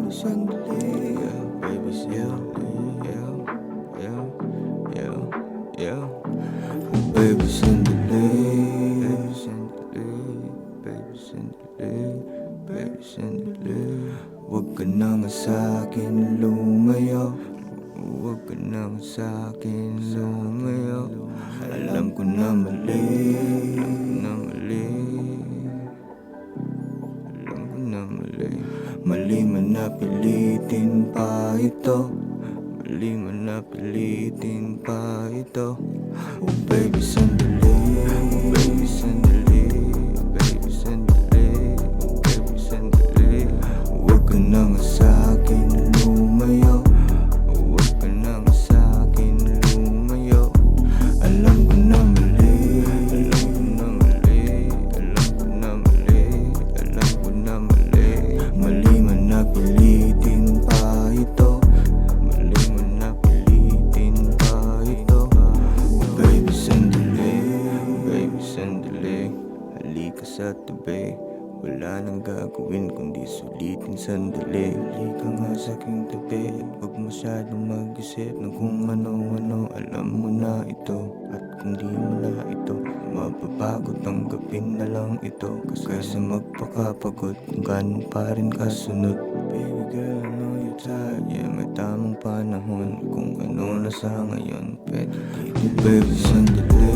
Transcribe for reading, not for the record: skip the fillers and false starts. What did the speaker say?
sandali. Baby, sandali. Yeah. Baby, sandali. Baby, sandali. Baby, sandali. Baby, sandali. Huwag ka na nga sa'kin lumayo. Huwag ka na nga sa'kin lumayo. Alam ko na mali. Alam ko na mali. Mali man na pilitin pa ito. Mali man na pilitin pa ito. Oh baby, sandali. Oh baby, sandali. Oh baby, sandali. Oh baby, sandali. Huwag ka na nga sa'kin lumayo. Huwag ka na nga sa'kin lumayo. Alam ko na mali. Alam ko na mali. Alam ko na mali. Alam ko na mali. Mali man na pilitin pa ito. Mali man na pilitin pa ito. Oh baby, sandali. Baby, sandali. Halika sa tabi. Wala nang gagawin kundi sulitin sandali. Halika nga sa aking tabi. Huwag masyadong mag-isip ng kung ano-ano. Alam mo na ito. At kung di mo na ito mababago, tanggapin na lang ito. Kaysa magpakapagod kung gano'n pa rin kasunod. Baby girl, I know you're tired. Yeah, may tamang panahon. Kung ano na sa ngayon, pwede dito. Baby, sandali.